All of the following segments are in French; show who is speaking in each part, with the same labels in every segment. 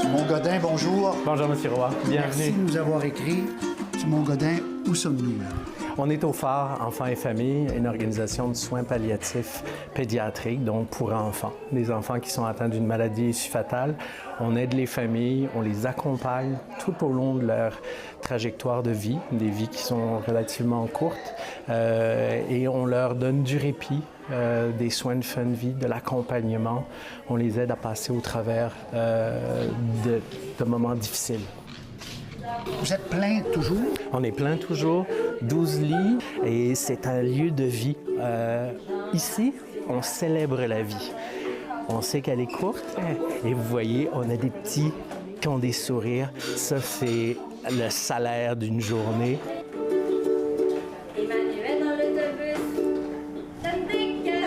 Speaker 1: Simon Godin, bonjour.
Speaker 2: Bonjour, M. Roy. Bienvenue.
Speaker 1: Merci de nous avoir écrit. Simon Godin, où sommes-nous, là?
Speaker 2: On est au Phare Enfants et Familles, une organisation de soins palliatifs pédiatriques, donc pour enfants. Des enfants qui sont atteints d'une maladie fatale. On aide les familles, on les accompagne tout au long de leur trajectoire de vie, des vies qui sont relativement courtes, et on leur donne du répit, des soins de fin de vie, de l'accompagnement. On les aide à passer au travers de moments difficiles.
Speaker 1: Vous êtes plein toujours?
Speaker 2: On est plein toujours, 12 lits, et c'est un lieu de vie. Ici, on célèbre la vie. On sait qu'elle est courte, et vous voyez, on a des petits qui ont des sourires. Ça, c'est le salaire d'une journée.
Speaker 3: Emmanuel dans l'autobus, le décalin,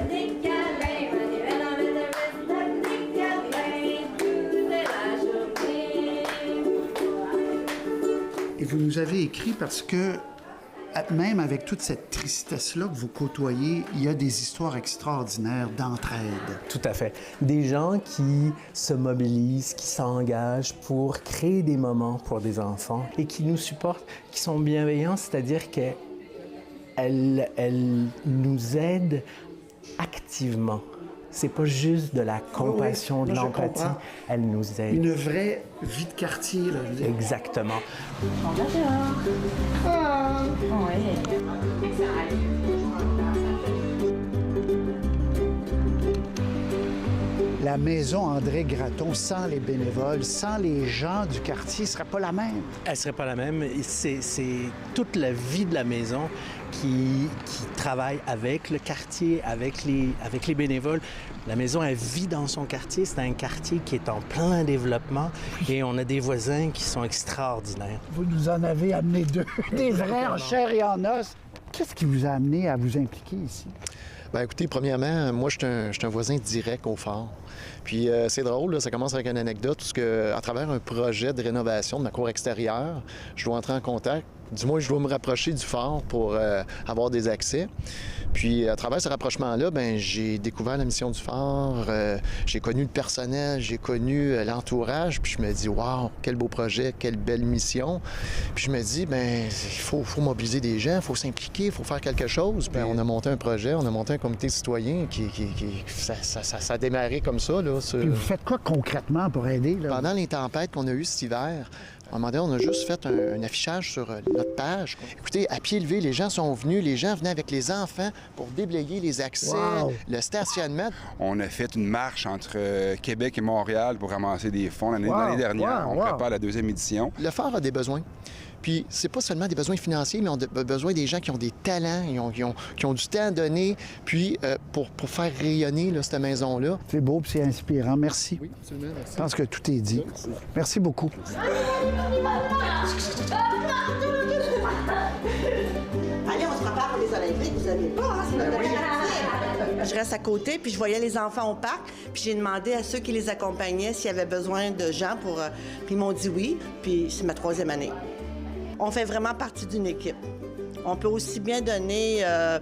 Speaker 3: Emmanuel dans l'autobus, le décalin, toute la journée.
Speaker 1: Et vous nous avez écrit parce que, même avec toute cette tristesse-là que vous côtoyez, il y a des histoires extraordinaires d'entraide.
Speaker 2: Tout à fait. Des gens qui se mobilisent, qui s'engagent pour créer des moments pour des enfants et qui nous supportent, qui sont bienveillants, c'est-à-dire qu'elles nous aident activement. C'est pas juste de la compassion,
Speaker 1: Oui,
Speaker 2: de
Speaker 1: je
Speaker 2: l'empathie.
Speaker 1: comprends.
Speaker 2: Elles nous aident.
Speaker 1: Une vraie vie de quartier, là. Je veux dire.
Speaker 2: Exactement.
Speaker 1: La maison André Gratton, sans les bénévoles, sans les gens du quartier, ne serait pas la même.
Speaker 2: Elle serait pas la même. C'est toute la vie de la maison qui travaille avec le quartier, avec les bénévoles. La maison, elle vit dans son quartier. C'est un quartier qui est en plein développement et on a des voisins qui sont extraordinaires.
Speaker 1: Vous nous en avez amené deux, des vrais en chair et en os. Qu'est-ce qui vous a amené à vous impliquer ici?
Speaker 4: Bien, écoutez, premièrement, moi, je suis un voisin direct au phare. Puis c'est drôle, là, ça commence avec une anecdote, parce que à travers un projet de rénovation de ma cour extérieure, je dois entrer en contact. Du moins, je dois me rapprocher du phare pour avoir des accès. Puis, à travers ce rapprochement-là, ben j'ai découvert la mission du phare, j'ai connu le personnel, j'ai connu l'entourage, puis je me dis, waouh, quel beau projet, quelle belle mission. Puis je me dis, ben il faut mobiliser des gens, il faut s'impliquer, il faut faire quelque chose. Puis on a monté un projet, on a monté un comité citoyen ça a démarré comme ça, là.
Speaker 1: Puis vous faites quoi concrètement pour aider, là?
Speaker 4: Pendant les tempêtes qu'on a eues cet hiver, à un moment donné, on a juste fait un affichage sur notre page. Écoutez, à pied levé, les gens sont venus, les gens venaient avec les enfants pour déblayer les accès,
Speaker 1: Wow.
Speaker 4: le stationnement.
Speaker 5: On a fait une marche entre Québec et Montréal pour ramasser des fonds l'année dernière.
Speaker 1: Wow,
Speaker 5: On prépare la deuxième édition.
Speaker 4: Le phare a des besoins. Puis, c'est pas seulement des besoins financiers, mais on a besoin des gens qui ont des talents, qui ont du temps à donner, puis pour faire rayonner là, cette maison-là.
Speaker 1: C'est beau puis c'est inspirant. Merci.
Speaker 4: Oui, absolument. Merci.
Speaker 1: Je pense que tout est dit. Merci beaucoup.
Speaker 6: Allez, on se prépare pour les Olympiques, vous savez pas, hein? C'est notre objectif. Je reste à côté, puis je voyais les enfants au parc, puis j'ai demandé à ceux qui les accompagnaient s'il y avait besoin de gens pour... Puis ils m'ont dit oui, puis c'est ma 3e année. On fait vraiment partie d'une équipe. On peut aussi bien donner à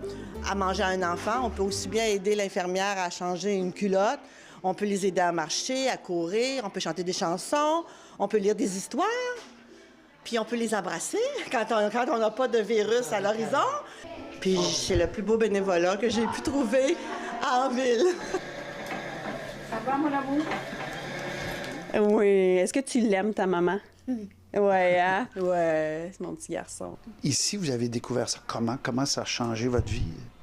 Speaker 6: manger à un enfant, on peut aussi bien aider l'infirmière à changer une culotte, on peut les aider à marcher, à courir, on peut chanter des chansons, on peut lire des histoires. Puis on peut les embrasser quand on n'a pas de virus à l'horizon. Puis c'est le plus beau bénévolat que j'ai pu trouver en ville.
Speaker 7: Ça va, mon amour? Oui. Est-ce que tu l'aimes, ta maman? Ouais, hein? Ouais, c'est mon petit garçon.
Speaker 1: Ici, vous avez découvert ça comment? Comment ça a changé votre vie?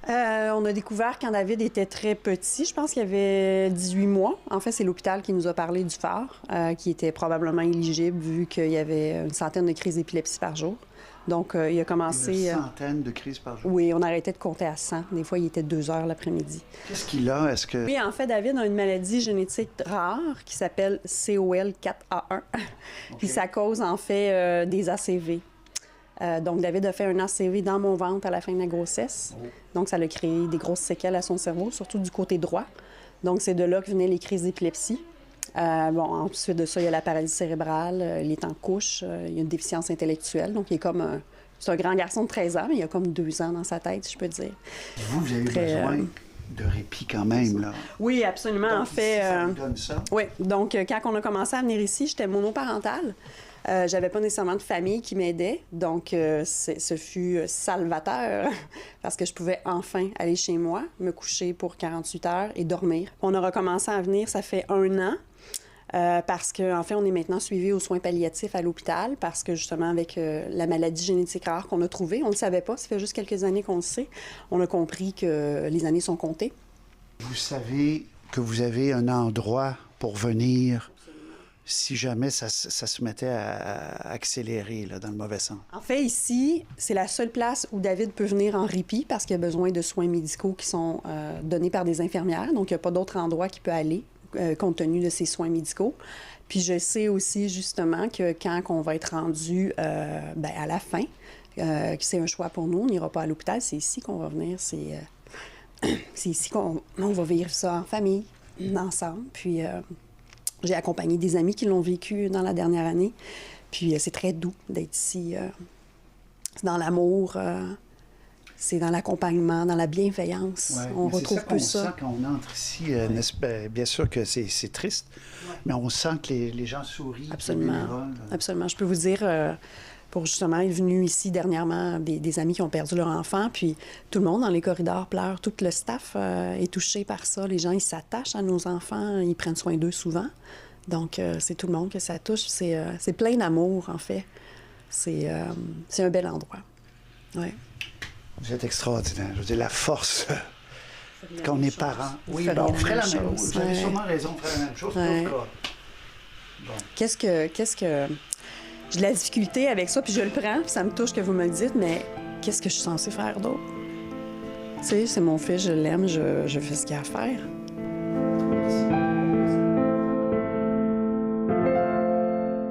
Speaker 7: On a découvert quand David était très petit, je pense qu'il avait 18 mois. En fait, c'est l'hôpital qui nous a parlé du phare, qui était probablement éligible vu qu'il y avait une centaine de crises d'épilepsie par jour. Donc, il a commencé...
Speaker 1: Une centaine de crises par jour?
Speaker 7: Oui, on arrêtait de compter à 100. Des fois, il était 2 heures l'après-midi.
Speaker 1: Qu'est-ce qu'il a? Est-ce que...
Speaker 7: Oui, en fait, David a une maladie génétique rare qui s'appelle COL4A1. Puis ça cause, en fait, des ACV. Donc, David a fait un ACV dans mon ventre à la fin de la grossesse. Donc, ça a créé des grosses séquelles à son cerveau, surtout du côté droit. Donc, c'est de là que venaient les crises d'épilepsie. Ensuite de ça, il y a la paralysie cérébrale, il est en couche, il y a une déficience intellectuelle. Donc, il est comme c'est un grand garçon de 13 ans, mais il a comme 2 ans dans sa tête, si je peux dire.
Speaker 1: Vous avez eu besoin de répit quand même, là.
Speaker 7: Oui, absolument.
Speaker 1: Donc,
Speaker 7: en fait,
Speaker 1: ça vous donne ça?
Speaker 7: oui. Donc, quand on a commencé à venir ici, j'étais monoparentale. J'avais pas nécessairement de famille qui m'aidait, donc ce fut salvateur parce que je pouvais enfin aller chez moi, me coucher pour 48 heures et dormir. On a recommencé à venir, ça fait 1 an. Parce qu'en fait, on est maintenant suivi aux soins palliatifs à l'hôpital parce que justement, avec la maladie génétique rare qu'on a trouvée, on ne le savait pas, ça fait juste quelques années qu'on le sait, on a compris que les années sont comptées.
Speaker 1: Vous savez que vous avez un endroit pour venir si jamais ça se mettait à accélérer là, dans le mauvais sens.
Speaker 7: En fait, ici, c'est la seule place où David peut venir en répit parce qu'il a besoin de soins médicaux qui sont donnés par des infirmières, donc il n'y a pas d'autre endroit qu'il peut aller compte tenu de ses soins médicaux. Puis je sais aussi justement que quand on va être rendu à la fin, que c'est un choix pour nous, on n'ira pas à l'hôpital, c'est ici qu'on va venir, c'est ici qu'on va vivre ça en famille, ensemble. Puis j'ai accompagné des amis qui l'ont vécu dans la dernière année. Puis c'est très doux d'être ici. C'est dans l'amour, c'est dans l'accompagnement, dans la bienveillance.
Speaker 1: Ouais,
Speaker 7: on retrouve plus ça.
Speaker 1: On sent quand on entre ici, bien sûr que c'est triste, mais on sent que les gens sourient.
Speaker 7: Absolument. Absolument. Je peux vous dire, pour justement être venu ici dernièrement, des amis qui ont perdu leur enfant, puis tout le monde dans les corridors pleure, tout le staff est touché par ça. Les gens, ils s'attachent à nos enfants, ils prennent soin d'eux souvent. Donc, c'est tout le monde que ça touche. C'est plein d'amour, en fait. C'est un bel endroit. Ouais.
Speaker 1: Vous êtes extraordinaire. Je veux dire, la force quand on est parents. Oui,
Speaker 7: on
Speaker 1: on ferait la
Speaker 7: chose.
Speaker 1: même chose. Vous avez sûrement raison, on ferait la même chose.
Speaker 7: Ouais.
Speaker 1: Bon.
Speaker 7: Qu'est-ce que... J'ai de la difficulté avec ça, puis je le prends, puis ça me touche que vous me le dites, mais qu'est-ce que je suis censée faire d'autre? Tu sais, c'est mon fils, je l'aime, je fais ce qu'il y a à faire.